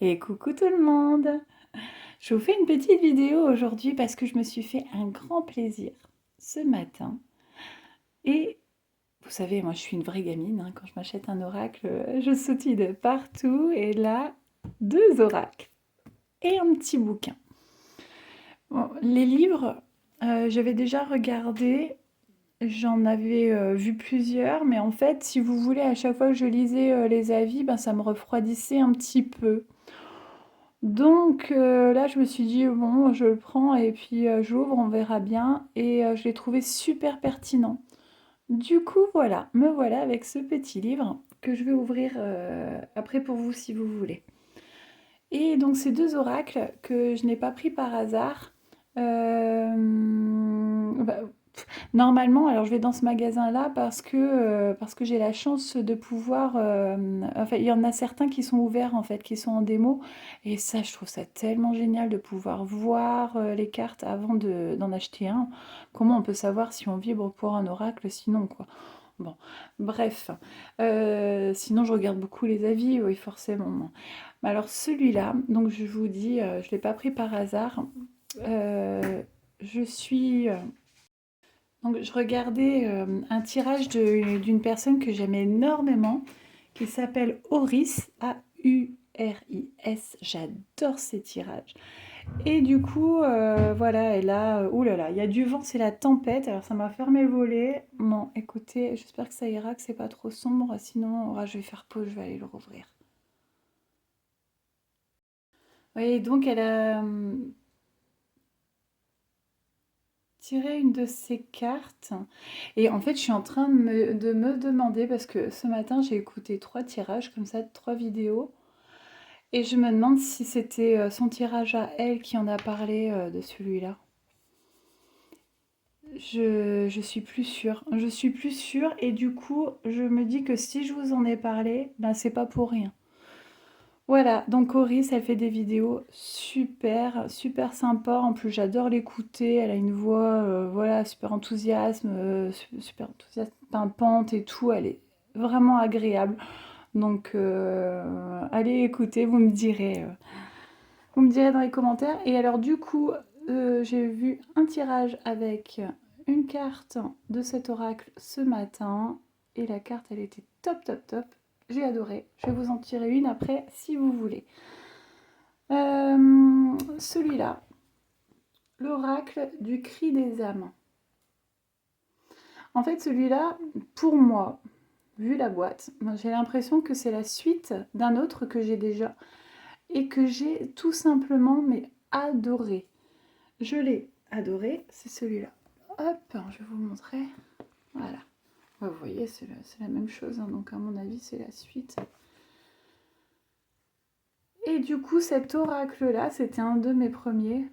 Et coucou tout le monde! Je vous fais une petite vidéo aujourd'hui parce que je me suis fait un grand plaisir ce matin. Et vous savez, moi je suis une vraie gamine, hein, quand je m'achète un oracle, je sautille de partout. Et là, deux oracles et un petit bouquin. Bon, les livres, j'avais déjà regardé, j'en avais vu plusieurs, mais en fait, si vous voulez, à chaque fois que je lisais les avis, ben, ça me refroidissait un petit peu. Donc là, je me suis dit: «Bon, je le prends et puis, j'ouvre, on verra bien» et je l'ai trouvé super pertinent. Du coup, voilà, me voilà avec ce petit livre que je vais ouvrir, après pour vous si vous voulez. Et donc ces 2 oracles que je n'ai pas pris par hasard, bah, normalement, alors je vais dans ce magasin-là parce que j'ai la chance de pouvoir, enfin, il y en a certains qui sont ouverts, en fait, qui sont en démo et ça, je trouve ça tellement génial de pouvoir voir, les cartes avant d'en acheter un. Comment on peut savoir si on vibre pour un oracle sinon, quoi? Bon, bref, sinon je regarde beaucoup les avis, oui, forcément. Mais alors celui-là, donc je vous dis, je ne l'ai pas pris par hasard, je suis, donc je regardais un tirage d'une personne que j'aime énormément, qui s'appelle Auris, Auris. J'adore ces tirages. Et du coup, voilà, elle a... Ouh là là, il y a du vent, c'est la tempête. Alors ça m'a fermé le volet. Bon, écoutez, j'espère que ça ira, que c'est pas trop sombre. Sinon, je vais faire pause, je vais aller le rouvrir. Oui, donc elle a tiré une de ces cartes. Et en fait, je suis en train de me demander, parce que ce matin, j'ai écouté 3 tirages, comme ça, 3 vidéos. Et je me demande si c'était son tirage à elle qui en a parlé de celui-là. Je suis plus sûre. Je suis plus sûre et du coup, je me dis que si je vous en ai parlé, ben c'est pas pour rien. Voilà, donc Coris, elle fait des vidéos super, super sympa. En plus, j'adore l'écouter. Elle a une voix, voilà, super enthousiaste, pimpante et tout. Elle est vraiment agréable. Donc, allez écouter, vous me direz dans les commentaires. Et alors, du coup, j'ai vu un tirage avec une carte de cet oracle ce matin. Et la carte, elle était top, top, top. J'ai adoré. Je vais vous en tirer une après si vous voulez. Celui-là, l'oracle du cri des âmes. En fait, celui-là, pour moi, vu la boîte, j'ai l'impression que c'est la suite d'un autre que j'ai déjà et que j'ai tout simplement mais adoré. Je l'ai adoré, c'est celui-là. Hop, je vais vous montrer. Voilà. Vous voyez, c'est la même chose, hein, donc à mon avis, c'est la suite. Et du coup, cet oracle-là, c'était un de mes premiers.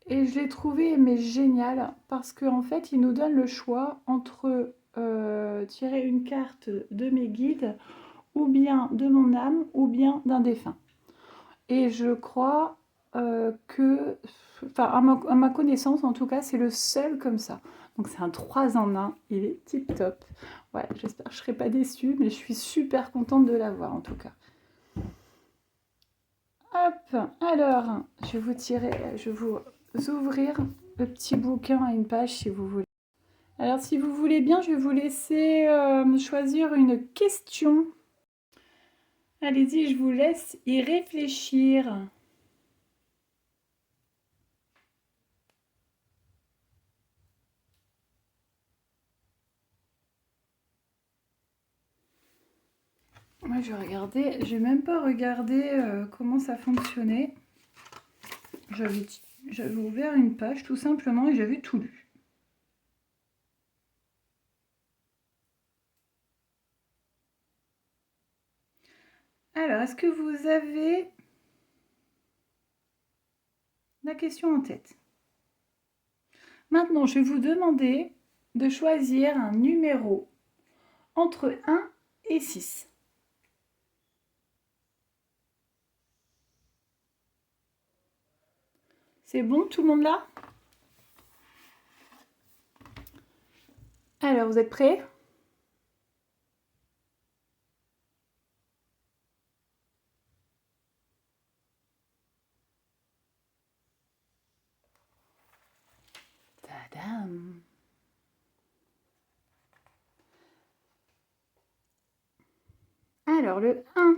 Et je l'ai trouvé mais génial parce qu'en fait, il nous donne le choix entre tirer une carte de mes guides ou bien de mon âme ou bien d'un défunt. Et je crois que, enfin à ma connaissance en tout cas, c'est le seul comme ça. Donc c'est un 3 en 1, il est tip top. Ouais, j'espère que je ne serai pas déçue, mais je suis super contente de l'avoir en tout cas. Hop, alors, je vais vous ouvrir le petit bouquin à une page si vous voulez. Alors si vous voulez bien, je vais vous laisser choisir une question. Allez-y, je vous laisse y réfléchir. Moi, je vais regarder, j'ai même pas regardé comment ça fonctionnait. J'avais ouvert une page tout simplement et j'avais tout lu. Alors, est-ce que vous avez la question en tête? Maintenant, je vais vous demander de choisir un numéro entre 1 et 6. C'est bon, tout le monde là? Alors, vous êtes prêts? Tadam. Alors, le 1.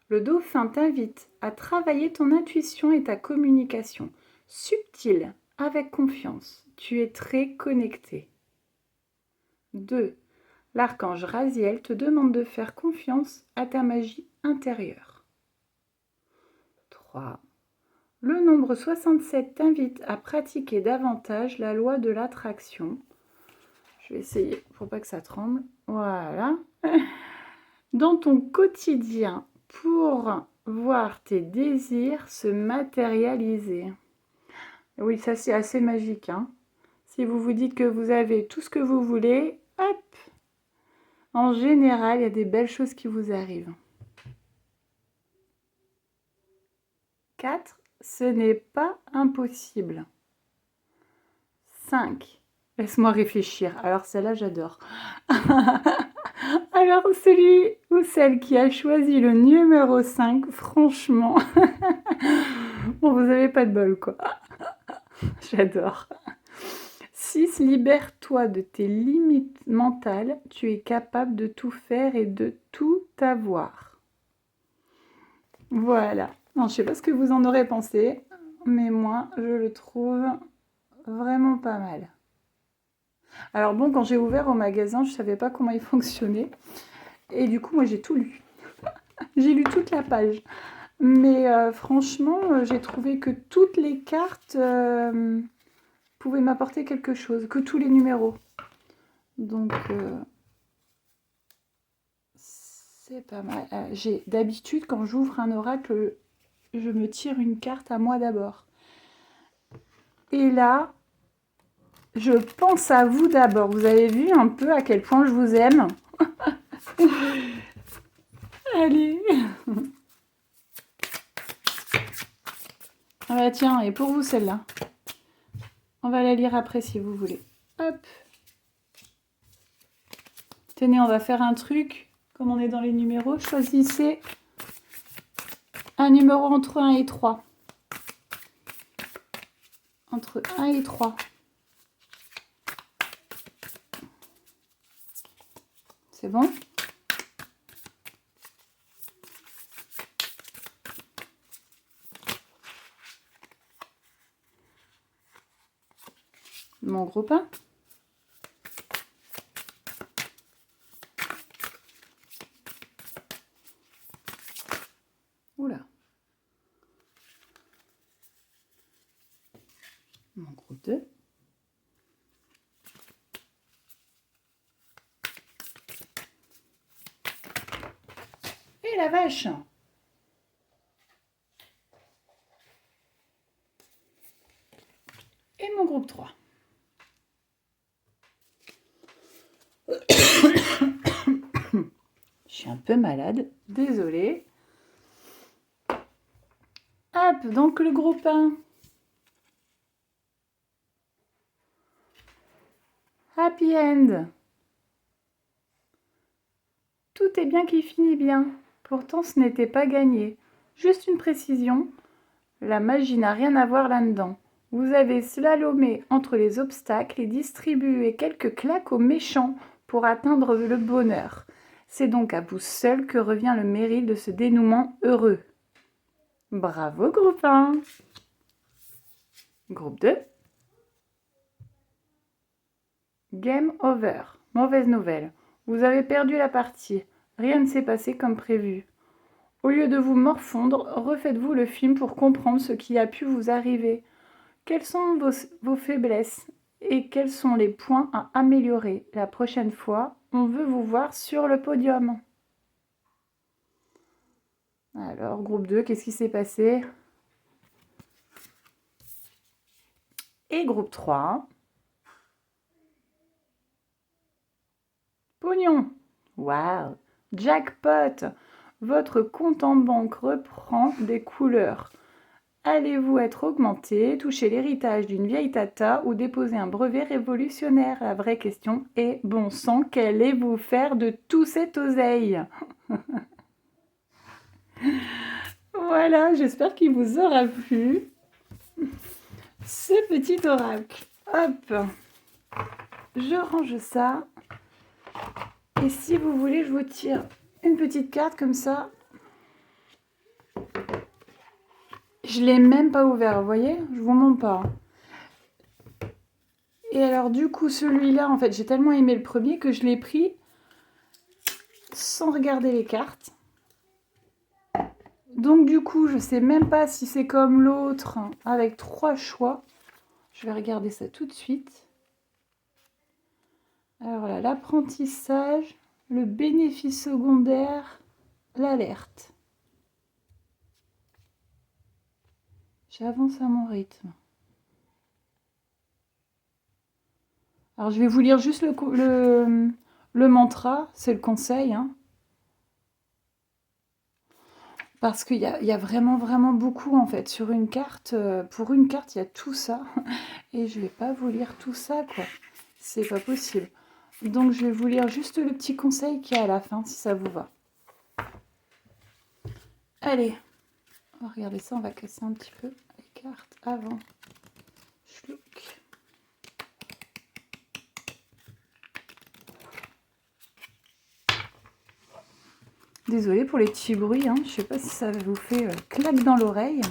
Le dauphin t'invite à travailler ton intuition et ta communication. Subtile, avec confiance. Tu es très connecté. 2. L'archange Raziel te demande de faire confiance à ta magie intérieure. 3. Le nombre 67 t'invite à pratiquer davantage la loi de l'attraction. Je vais essayer pour pas que ça tremble. Voilà. Dans ton quotidien, pour voir tes désirs se matérialiser. Oui, ça c'est assez magique, hein. Si vous vous dites que vous avez tout ce que vous voulez, hop, en général, il y a des belles choses qui vous arrivent. 4. Ce n'est pas impossible. 5. Laisse-moi réfléchir. Alors celle-là, j'adore. Alors celui ou celle qui a choisi le numéro 5, franchement, bon, vous n'avez pas de bol, quoi. J'adore. 6. Libère-toi de tes limites mentales. Tu es capable de tout faire et de tout avoir. Voilà. Non, je ne sais pas ce que vous en aurez pensé, mais moi, je le trouve vraiment pas mal. Alors bon, quand j'ai ouvert au magasin, je ne savais pas comment il fonctionnait. Et du coup, moi, j'ai tout lu. J'ai lu toute la page. Mais franchement, j'ai trouvé que toutes les cartes pouvaient m'apporter quelque chose, que tous les numéros. Donc, c'est pas mal. D'habitude, quand j'ouvre un oracle, je me tire une carte à moi d'abord. Et là, je pense à vous d'abord. Vous avez vu un peu à quel point je vous aime. Allez. Ah bah tiens, et pour vous celle-là. On va la lire après si vous voulez. Hop. Tenez, on va faire un truc. Comme on est dans les numéros, choisissez un numéro entre 1 et 3. Entre 1 et 3. C'est bon ? Mon gros pain. Oula. Mon gros 2. Et la vache. Et mon groupe 3. Je suis un peu malade, désolée. Hop, donc le groupe 1. Happy end. Tout est bien qui finit bien. Pourtant, ce n'était pas gagné. Juste une précision, la magie n'a rien à voir là-dedans. Vous avez slalomé entre les obstacles et distribué quelques claques aux méchants pour atteindre le bonheur. C'est donc à vous seul que revient le mérite de ce dénouement heureux. Bravo, groupe 1. Groupe 2. Game over. Mauvaise nouvelle. Vous avez perdu la partie. Rien ne s'est passé comme prévu. Au lieu de vous morfondre, refaites-vous le film pour comprendre ce qui a pu vous arriver. Quelles sont vos faiblesses et quels sont les points à améliorer la prochaine fois? On veut vous voir sur le podium. Alors, groupe 2, qu'est-ce qui s'est passé? Et groupe 3. Pognon. Waouh! Jackpot! Votre compte en banque reprend des couleurs. Allez-vous être augmenté, toucher l'héritage d'une vieille tata ou déposer un brevet révolutionnaire? La vraie question est, bon sang, qu'allez-vous faire de tout cet oseille? Voilà, j'espère qu'il vous aura plu ce petit oracle. Hop, je range ça. Et si vous voulez, je vous tire une petite carte comme ça. Je ne l'ai même pas ouvert, vous voyez? Je vous montre pas. Et alors du coup, celui-là, en fait, j'ai tellement aimé le premier que je l'ai pris sans regarder les cartes. Donc du coup, je sais même pas si c'est comme l'autre, avec 3 choix. Je vais regarder ça tout de suite. Alors là, l'apprentissage, le bénéfice secondaire, l'alerte. J'avance à mon rythme. Alors je vais vous lire juste le mantra, c'est le conseil, hein. Parce qu'il y a vraiment, vraiment beaucoup en fait. Sur une carte, pour une carte, il y a tout ça. Et je vais pas vous lire tout ça, quoi. C'est pas possible. Donc je vais vous lire juste le petit conseil qu'il y a à la fin, si ça vous va. Allez, on va regarder ça, on va casser un petit peu les cartes avant. Chlouk. Désolée pour les petits bruits, hein. Je sais pas si ça vous fait claque dans l'oreille.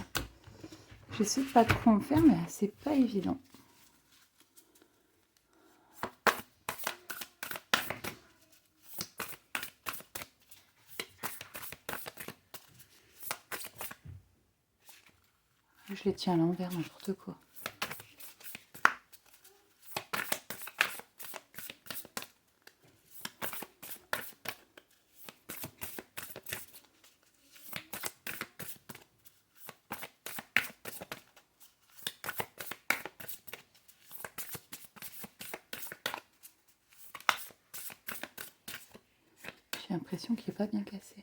J'essaie de pas trop en faire, mais c'est pas évident. Je les tiens à l'envers, n'importe quoi. J'ai l'impression qu'il n'est pas bien cassé.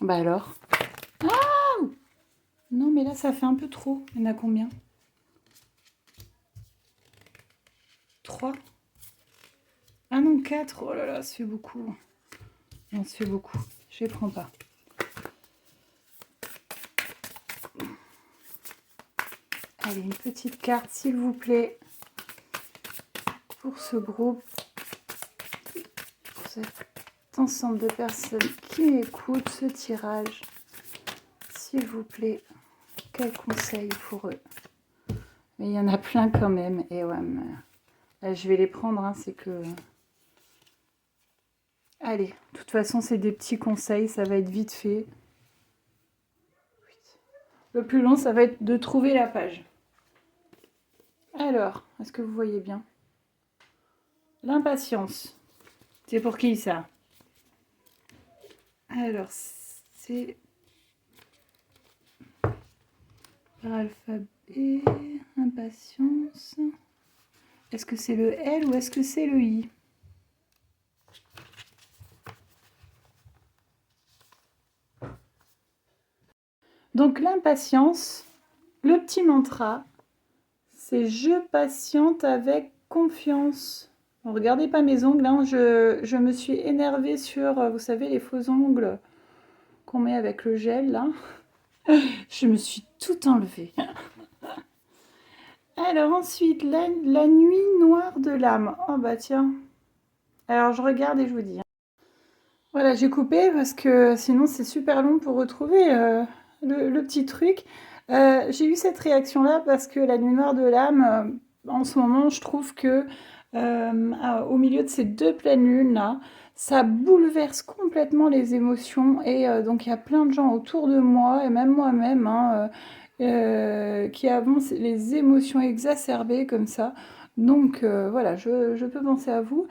Bah alors. Ah! Non, mais là, ça fait un peu trop. Il y en a combien? 3? Ah non, 4. Oh là là, ça fait beaucoup. Non, ça fait beaucoup. Je les prends pas. Allez, une petite carte, s'il vous plaît, pour ce groupe, pour cet ensemble de personnes qui écoutent ce tirage. S'il vous plaît, quel conseil pour eux? Mais il y en a plein quand même. Et ouais, mais, je vais les prendre, hein, c'est que... Allez, de toute façon, c'est des petits conseils, ça va être vite fait. Le plus long, ça va être de trouver la page. Alors, est-ce que vous voyez bien? L'impatience. C'est pour qui ça? Alors, c'est par alphabet, impatience. Est-ce que c'est le L ou est-ce que c'est le I? Donc l'impatience, le petit mantra, c'est je patiente avec confiance. Bon, regardez pas mes ongles, hein, je me suis énervée sur, vous savez, les faux ongles qu'on met avec le gel, là. Je me suis tout enlevée. Alors ensuite, la nuit noire de l'âme. Oh bah tiens. Alors je regarde et je vous dis. Voilà, j'ai coupé parce que sinon c'est super long pour retrouver le petit truc. J'ai eu cette réaction-là parce que la nuit noire de l'âme, en ce moment, je trouve que au milieu de ces 2 pleines lunes là, ça bouleverse complètement les émotions et donc il y a plein de gens autour de moi et même moi-même, hein, qui avons les émotions exacerbées comme ça. Donc voilà, je peux penser à vous,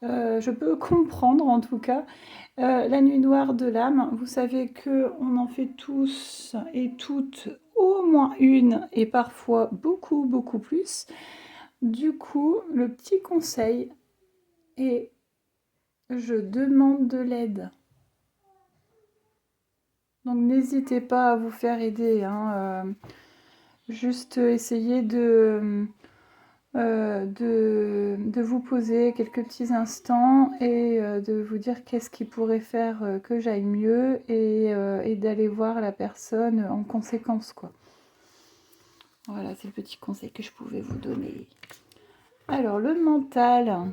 je peux comprendre en tout cas. La nuit noire de l'âme, vous savez que on en fait tous et toutes au moins une et parfois beaucoup, beaucoup plus. Du coup, le petit conseil est je demande de l'aide. Donc n'hésitez pas à vous faire aider, hein, juste essayer de vous poser quelques petits instants et de vous dire qu'est-ce qui pourrait faire que j'aille mieux et d'aller voir la personne en conséquence, quoi. Voilà, c'est le petit conseil que je pouvais vous donner. Alors, le mental.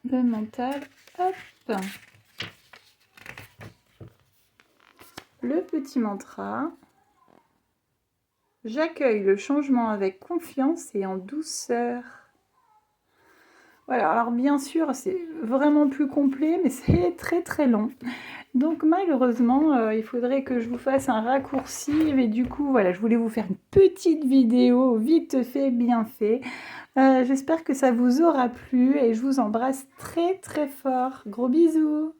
Le mental, hop. Le petit mantra. J'accueille le changement avec confiance et en douceur. Voilà, alors bien sûr, c'est vraiment plus complet, mais c'est très très long. Donc malheureusement, il faudrait que je vous fasse un raccourci. Mais du coup, voilà, je voulais vous faire une petite vidéo, vite fait, bien fait. J'espère que ça vous aura plu et je vous embrasse très très fort. Gros bisous!